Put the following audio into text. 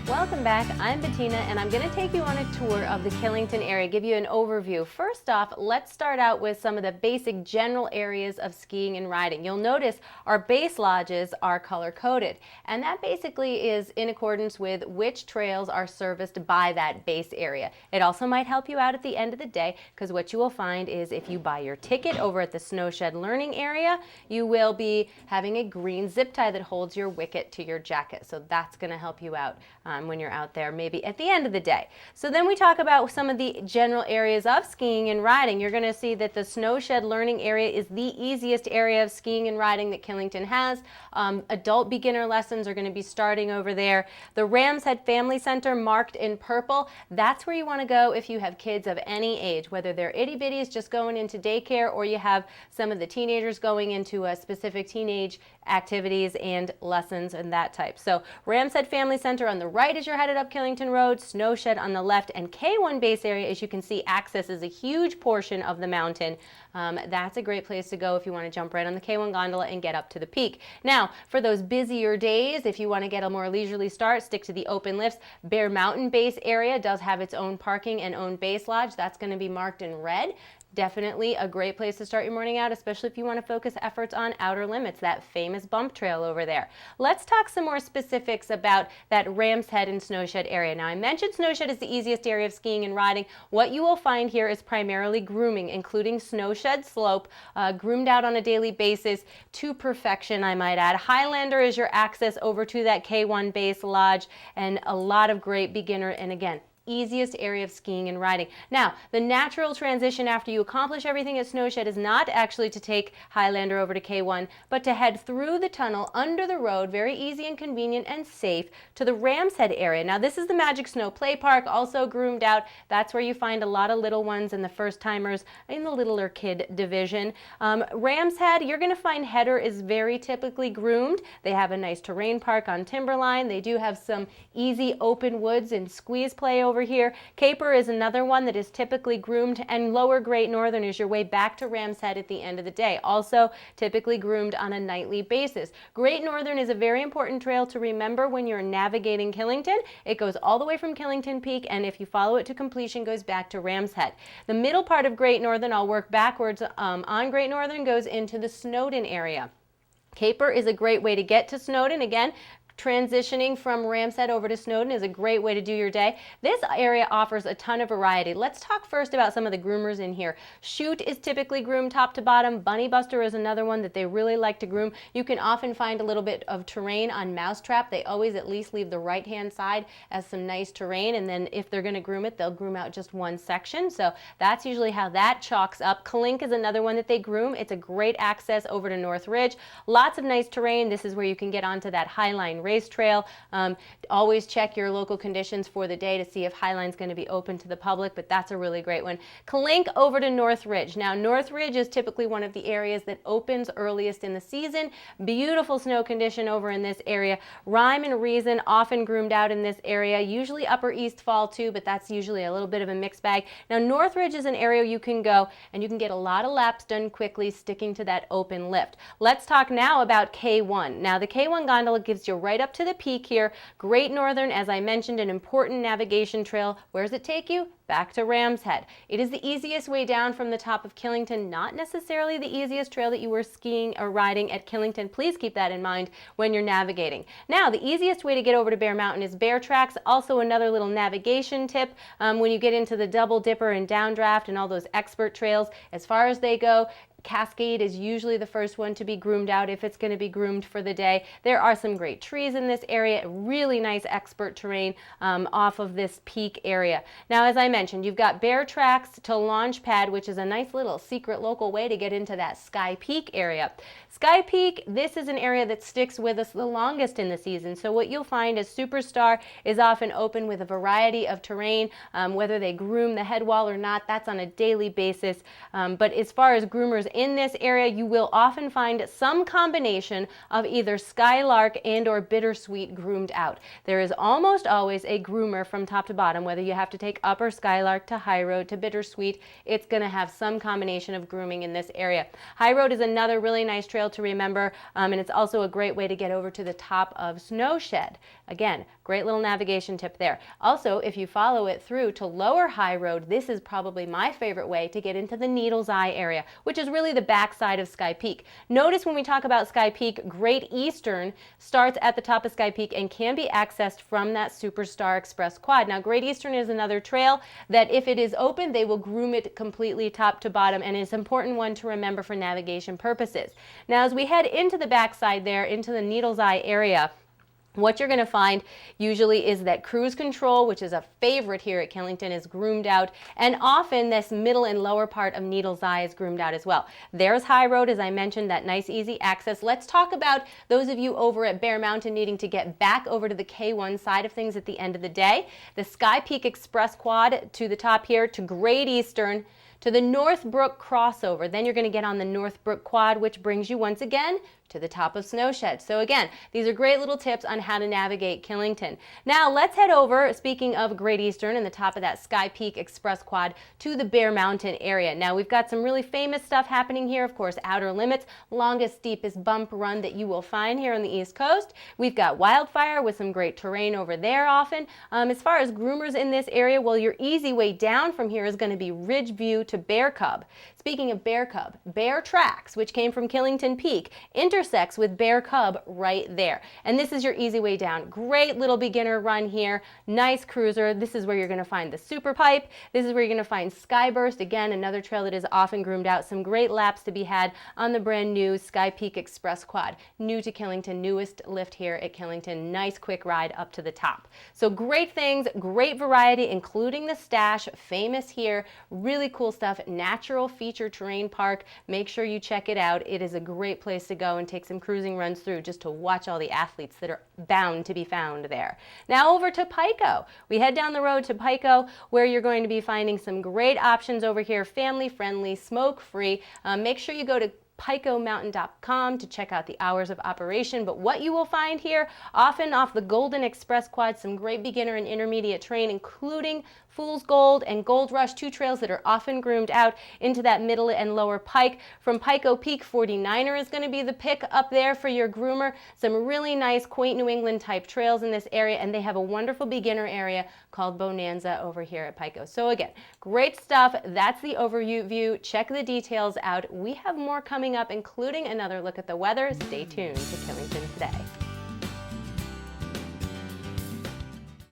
Welcome back. I'm Bettina, and I'm going to take you on a tour of the Killington area, give you an overview. First off, let's start out with some of the basic general areas of skiing and riding. You'll notice our base lodges are color-coded, and that basically is in accordance with which trails are serviced by that base area. It also might help you out at the end of the day, because what you will find is if you buy your ticket over at the Snowshed learning area, you will be having a green zip tie that holds your wicket to your jacket. So that's going to help you out when you're out there, maybe at the end of the day. So then we talk about some of the general areas of skiing and riding. You're going to see that the Snowshed learning area is the easiest area of skiing and riding that Killington has. Adult beginner lessons are going to be starting over there. The Rams Head Family Center marked in purple, that's where you want to go if you have kids of any age, whether they're itty bitties just going into daycare or you have some of the teenagers going into a specific teenage activities and lessons and that type. So Rams Head Family Center on the right as you're headed up Killington Road, Snowshed on the left, and K1 base area, as you can see, accesses a huge portion of the mountain. That's a great place to go if you want to jump right on the K1 gondola and get up to the peak. Now, for those busier days, if you want to get a more leisurely start, stick to the open lifts. Bear Mountain base area does have its own parking and own base lodge. That's going to be marked in red. Definitely a great place to start your morning out, especially if you want to focus efforts on outer limits, that famous bump trail over there. Let's talk some more specifics about that Rams Head and Snowshed area. Now, I mentioned Snowshed is the easiest area of skiing and riding. What you will find here is primarily grooming, including Snowshed slope, groomed out on a daily basis to perfection, I might add. Highlander is your access over to that K1 base lodge, and a lot of great beginner, and again, easiest area of skiing and riding. Now, the natural transition after you accomplish everything at Snowshed is not actually to take Highlander over to K1, but to head through the tunnel under the road, very easy and convenient and safe, to the Rams Head area. Now, this is the Magic Snow Play Park, also groomed out. That's where you find a lot of little ones and the first timers in the littler kid division. Rams Head, you're going to find header is very typically groomed. They have a nice terrain park on Timberline. They do have some easy open woods and squeeze play over here. Caper is another one that is typically groomed, and Lower Great Northern is your way back to Rams Head at the end of the day, also typically groomed on a nightly basis. Great Northern is a very important trail to remember when you're navigating Killington. It goes all the way from Killington Peak, and if you follow it to completion, goes back to Rams Head. The middle part of Great Northern, I'll work backwards on Great Northern, goes into the Snowden area. Caper is a great way to get to Snowden. Again, transitioning from Rams Head over to Snowden is a great way to do your day. This area offers a ton of variety. Let's talk first about some of the groomers in here. Chute is typically groomed top to bottom. Bunny Buster is another one that they really like to groom. You can often find a little bit of terrain on Mousetrap. They always at least leave the right-hand side as some nice terrain, and then if they're going to groom it, they'll groom out just one section. So that's usually how that chalks up. Kalink is another one that they groom. It's a great access over to North Ridge. Lots of nice terrain. This is where you can get onto that Highline race trail. Always check your local conditions for the day to see if Highline's going to be open to the public, but that's a really great one. Kalink over to North Ridge. Now, North Ridge is typically one of the areas that opens earliest in the season. Beautiful snow condition over in this area. Rhyme and Reason often groomed out in this area, usually Upper East Fall too, but that's usually a little bit of a mixed bag. Now, North Ridge is an area you can go and you can get a lot of laps done quickly sticking to that open lift. Let's talk now about K1. Now, the K1 gondola gives you right up to the peak here. Great Northern, as I mentioned, an important navigation trail. Where does it take you? Back to Rams Head. It is the easiest way down from the top of Killington, not necessarily the easiest trail that you were skiing or riding at Killington. Please keep that in mind when you're navigating. Now, the easiest way to get over to Bear Mountain is Bear Tracks. Also, another little navigation tip when you get into the Double Dipper and Downdraft and all those expert trails, as far as they go, Cascade is usually the first one to be groomed out if it's going to be groomed for the day. There are some great trees in this area, really nice expert terrain off of this peak area. Now, as I mentioned, you've got Bear Tracks to Launchpad, which is a nice little secret local way to get into that Sky Peak area. Sky Peak, this is an area that sticks with us the longest in the season. So what you'll find is Superstar is often open with a variety of terrain, whether they groom the head wall or not, that's on a daily basis. But as far as groomers in this area, you will often find some combination of either skylark and or bittersweet groomed out. There is almost always a groomer from top to bottom, whether you have to take upper skylark to high road to bittersweet, it's going to have some combination of grooming in this area. High road is another really nice trail to remember, and it's also a great way to get over to the top of Snowshed. Again, great little navigation tip there. Also, if you follow it through to lower high road, this is probably my favorite way to get into the Needle's Eye area, which is really the backside of Sky Peak. Notice when we talk about Sky Peak, Great Eastern starts at the top of Sky Peak and can be accessed from that Superstar Express quad. Now, Great Eastern is another trail that if it is open, they will groom it completely top to bottom, and it's an important one to remember for navigation purposes. Now, as we head into the backside there, into the Needle's Eye area, what you're going to find usually is that cruise control, which is a favorite here at Killington, is groomed out, and often this middle and lower part of Needle's Eye is groomed out as well. There's high road, as I mentioned, that nice easy access. Let's talk about those of you over at Bear Mountain needing to get back over to the K1 side of things at the end of the day. The Sky Peak Express quad to the top here to Great Eastern, to the Northbrook crossover. Then you're going to get on the Northbrook quad, which brings you once again to the top of Snowshed. So again, these are great little tips on how to navigate Killington. Now let's head over, speaking of Great Eastern and the top of that Sky Peak Express quad, to the Bear Mountain area. Now we've got some really famous stuff happening here. Of course, Outer Limits, longest, steepest bump run that you will find here on the East Coast. We've got Wildfire with some great terrain over there often. As far as groomers in this area, well, your easy way down from here is going to be Ridge View to Bear Cub. Speaking of Bear Cub, Bear Tracks, which came from Killington Peak, intersects with Bear Cub right there. And this is your easy way down. Great little beginner run here. Nice cruiser. This is where you're going to find the Super Pipe. This is where you're going to find Skyburst. Again, another trail that is often groomed out. Some great laps to be had on the brand new Sky Peak Express quad. New to Killington, newest lift here at Killington. Nice quick ride up to the top. So great things, great variety, including the Stash, famous here. Really cool stuff. Natural feature terrain park. Make sure you check it out. It is a great place to go and take some cruising runs through just to watch all the athletes that are bound to be found there. Now over to Pico. We head down the road to Pico, where you're going to be finding some great options over here, family friendly, smoke free. Make sure you go to picomountain.com to check out the hours of operation. But what you will find here, often off the Golden Express quad, some great beginner and intermediate terrain, including Fool's Gold and Gold Rush, two trails that are often groomed out into that middle and lower pike. From Pico Peak, 49er is going to be the pick up there for your groomer. Some really nice, quaint New England type trails in this area, and they have a wonderful beginner area called Bonanza over here at Pico. So again, great stuff. That's the overview. Check the details out. We have more coming up, including another look at the weather. Stay tuned to Killington Today.